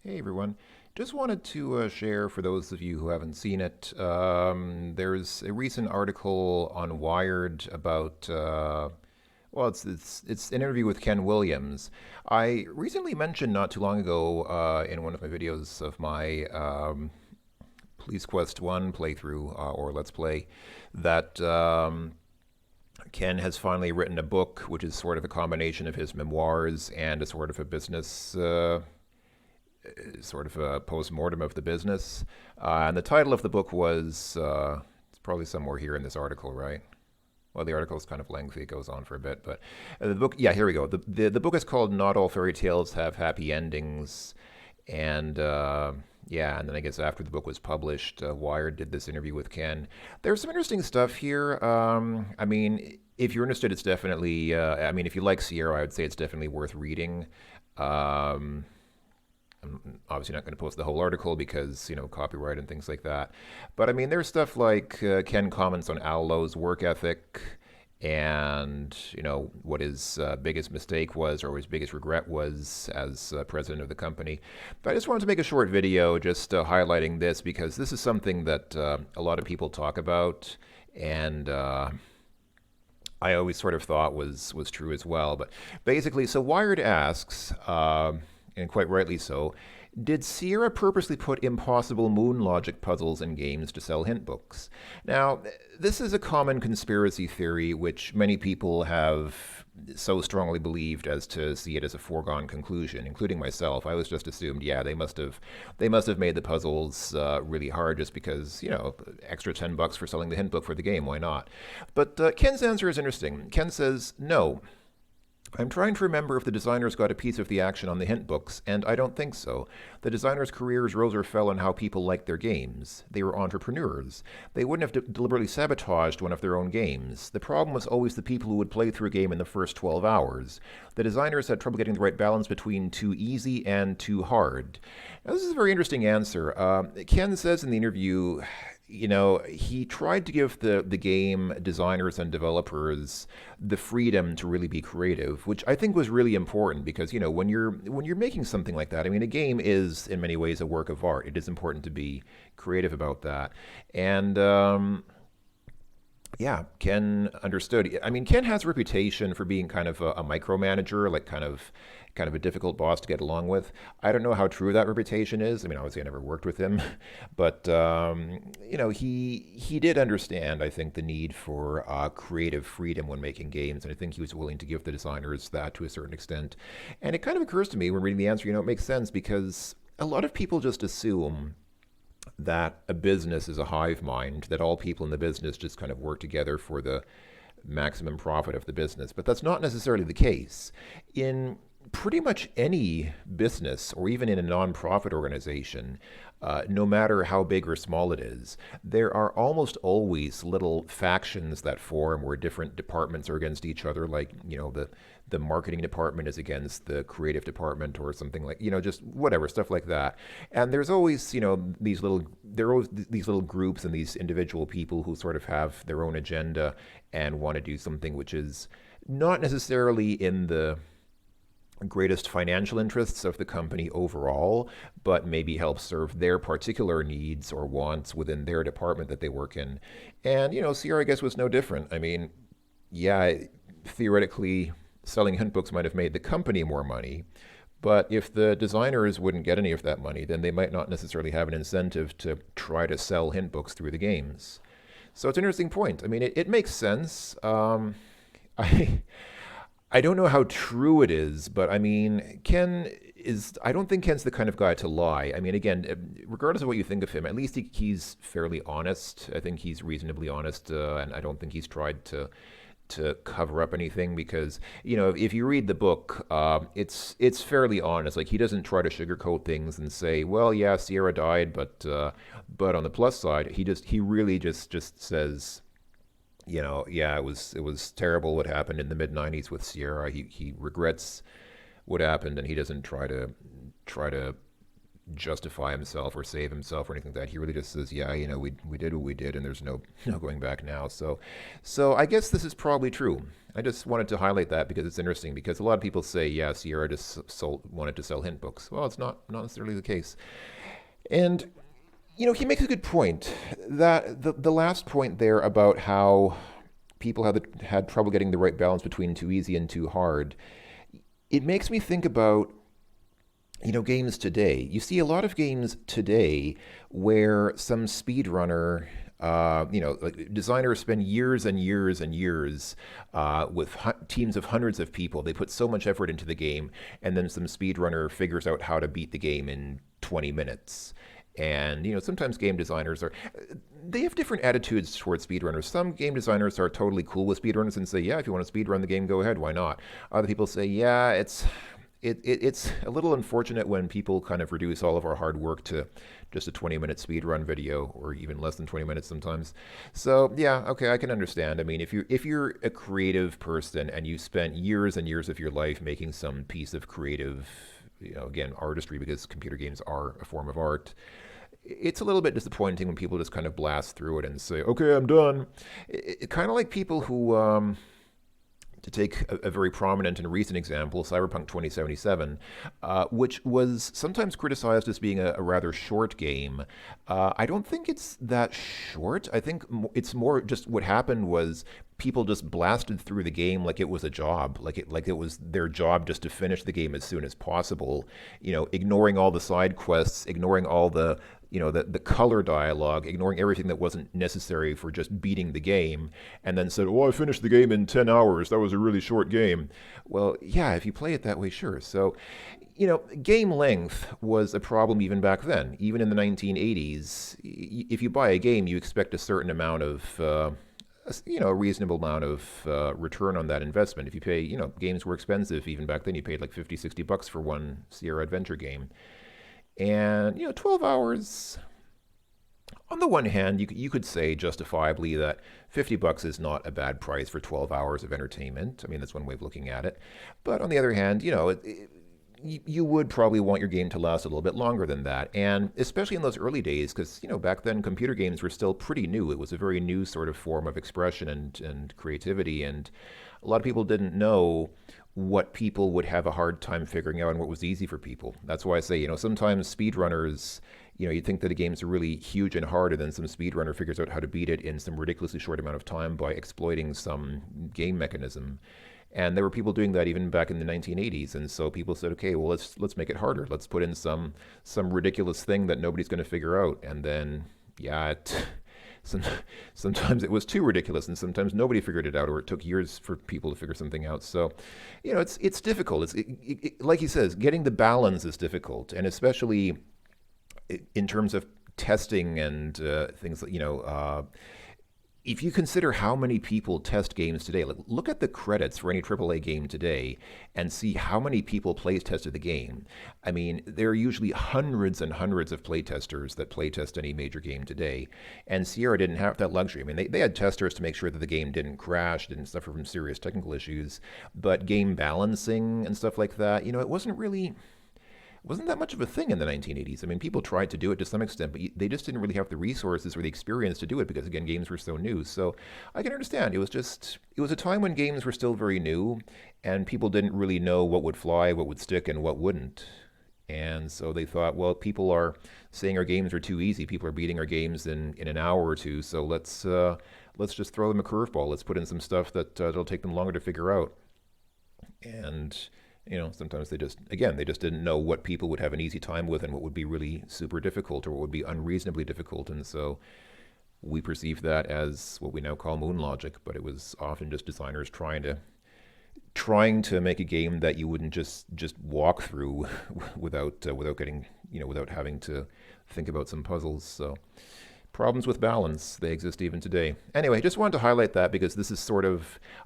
Hey everyone. Just wanted to share for those of you who haven't seen it. There's a recent article on Wired about it's an interview with Ken Williams. I recently mentioned not too long ago in one of my videos of my Police Quest 1 playthrough or Let's Play that Ken has finally written a book, which is sort of a combination of his memoirs and a sort of a business sort of a post-mortem of the business. And the title of the book was, it's probably somewhere here in this article, right? Well, the article is kind of lengthy. It goes on for a bit. But the book, yeah, here we go. The book is called Not All Fairy Tales Have Happy Endings. And yeah, and then I guess after the book was published, Wired did this interview with Ken. There's some interesting stuff here. I mean, if you're interested, it's definitely, I mean, if you like Sierra, I would say it's definitely worth reading. Um, I'm obviously not going to post the whole article because, copyright and things like that. But I mean, there's stuff like Ken comments on Al Lowe's work ethic and, what his biggest mistake was or his biggest regret was as president of the company. But I just wanted to make a short video just highlighting this because this is something that a lot of people talk about and I always sort of thought was true as well. But basically, so Wired asks, and quite rightly so, did Sierra purposely put impossible moon logic puzzles in games to sell hint books? Now, this is a common conspiracy theory which many people have so strongly believed as to see it as a foregone conclusion, including myself. I always just assumed, yeah, they must have made the puzzles really hard just because, extra $10 for selling the hint book for the game. Why not? But Ken's answer is interesting. Ken says no. I'm trying to remember if the designers got a piece of the action on the hint books, and I don't think so. The designers' careers rose or fell on how people liked their games. They were entrepreneurs. They wouldn't have deliberately sabotaged one of their own games. The problem was always the people who would play through a game in the first 12 hours. The designers had trouble getting the right balance between too easy and too hard. Now, this is a very interesting answer. Ken says in the interview, he tried to give the game designers and developers the freedom to really be creative, which I think was really important because when you're making something like that, I mean, a game is in many ways a work of art. It is important to be creative about that, and yeah, Ken understood. I mean, Ken has a reputation for being kind of a micromanager, like kind of a difficult boss to get along with. I don't know how true that reputation is. I mean, obviously, I never worked with him, but he did understand, I think, the need for creative freedom when making games, and I think he was willing to give the designers that to a certain extent. And it kind of occurs to me when reading the answer, it makes sense because a lot of people just assume that a business is a hive mind, that all people in the business just kind of work together for the maximum profit of the business. But that's not necessarily the case. In pretty much any business, or even in a nonprofit organization, no matter how big or small it is, there are almost always little factions that form where different departments are against each other, like, the marketing department is against the creative department or something like, just whatever, stuff like that. And there's always, there are always these little groups and these individual people who sort of have their own agenda and want to do something which is not necessarily in the greatest financial interests of the company overall, but maybe help serve their particular needs or wants within their department that they work in. And, Sierra, I guess, was no different. I mean, yeah, theoretically, selling hint books might have made the company more money, but if the designers wouldn't get any of that money, then they might not necessarily have an incentive to try to sell hint books through the games. So it's an interesting point. I mean, it makes sense. I I don't know how true it is, but I mean, I don't think Ken's the kind of guy to lie. I mean, again, regardless of what you think of him, at least he's fairly honest. I think he's reasonably honest, and I don't think he's tried to cover up anything because if you read the book, it's fairly honest. Like he doesn't try to sugarcoat things and say, well, yeah, Sierra died, but on the plus side, he really just says, yeah, it was terrible what happened in the mid '90s with Sierra. He regrets what happened, and he doesn't try to justify himself or save himself or anything like that. He really just says, yeah, we did what we did, and there's no going back now. So I guess this is probably true. I just wanted to highlight that because it's interesting. Because a lot of people say, yeah, Sierra just wanted to sell hint books. Well, it's not necessarily the case. And he makes a good point. That the last point there about how people had trouble getting the right balance between too easy and too hard. It makes me think about games today. You see a lot of games today where some speedrunner, like designers spend years and years and years with teams of hundreds of people. They put so much effort into the game, and then some speedrunner figures out how to beat the game in 20 minutes. And sometimes game designers they have different attitudes towards speedrunners. Some game designers are totally cool with speedrunners and say, yeah, if you want to speedrun the game, go ahead, why not? Other people say, yeah, it's a little unfortunate when people kind of reduce all of our hard work to just a 20-minute speedrun video, or even less than 20 minutes sometimes. So yeah, okay, I can understand. I mean, if you're a creative person and you spent years and years of your life making some piece of creative, again, artistry, because computer games are a form of art, it's a little bit disappointing when people just kind of blast through it and say, okay, I'm done. Kind of like people who, to take a very prominent and recent example, Cyberpunk 2077, which was sometimes criticized as being a rather short game. I don't think it's that short. I think it's more just what happened was people just blasted through the game like it was a job, like it was their job just to finish the game as soon as possible. Ignoring all the side quests, ignoring all the color dialogue, ignoring everything that wasn't necessary for just beating the game, and then said, oh, I finished the game in 10 hours. That was a really short game. Well, yeah, if you play it that way, sure. So, game length was a problem even back then. Even in the 1980s, if you buy a game, you expect a certain amount of, a reasonable amount of return on that investment. If you pay, games were expensive even back then. You paid like $50, $60 for one Sierra Adventure game. And 12 hours. On the one hand, you could say justifiably that $50 is not a bad price for 12 hours of entertainment. I mean, that's one way of looking at it. But on the other hand, you would probably want your game to last a little bit longer than that. And especially in those early days, because back then computer games were still pretty new. It was a very new sort of form of expression and creativity, and a lot of people didn't know what people would have a hard time figuring out and what was easy for people. That's why I say, sometimes speedrunners, you'd think that a game's really huge and hard, and then some speedrunner figures out how to beat it in some ridiculously short amount of time by exploiting some game mechanism. And there were people doing that even back in the 1980s, and so people said, okay, well, let's make it harder. Let's put in some ridiculous thing that nobody's going to figure out, and then yeah, sometimes it was too ridiculous, and sometimes nobody figured it out, or it took years for people to figure something out. So, it's difficult. Like he says, getting the balance is difficult, and especially in terms of testing and things like if you consider how many people test games today, look at the credits for any AAA game today and see how many people play tested the game. I mean, there are usually hundreds and hundreds of playtesters that playtest any major game today. And Sierra didn't have that luxury. I mean, they had testers to make sure that the game didn't crash, didn't suffer from serious technical issues, but game balancing and stuff like that, it wasn't that much of a thing in the 1980s. I mean, people tried to do it to some extent, but they just didn't really have the resources or the experience to do it because, again, games were so new. So I can understand. It was a time when games were still very new, and people didn't really know what would fly, what would stick, and what wouldn't. And so they thought, well, people are saying our games are too easy. People are beating our games in an hour or two. So let's just throw them a curveball. Let's put in some stuff that'll take them longer to figure out. And sometimes they just didn't know what people would have an easy time with and what would be really super difficult or what would be unreasonably difficult. And so we perceive that as what we now call moon logic, but it was often just designers trying to make a game that you wouldn't just walk through without getting, without having to think about some puzzles. So problems with balance, they exist even today. Anyway, just wanted to highlight that because this is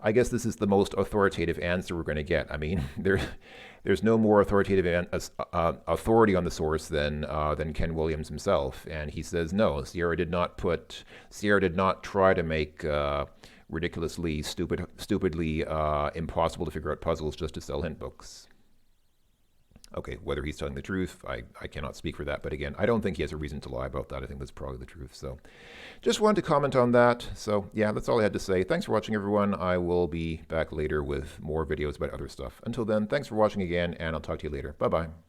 I guess this is the most authoritative answer we're going to get. I mean, there's no more authoritative authority on the source than Ken Williams himself, and he says no. Sierra did not try to make ridiculously stupidly impossible to figure out puzzles just to sell hint books. Okay, whether he's telling the truth, I cannot speak for that. But again, I don't think he has a reason to lie about that. I think that's probably the truth. So just wanted to comment on that. So yeah, that's all I had to say. Thanks for watching, everyone. I will be back later with more videos about other stuff. Until then, thanks for watching again, and I'll talk to you later. Bye-bye.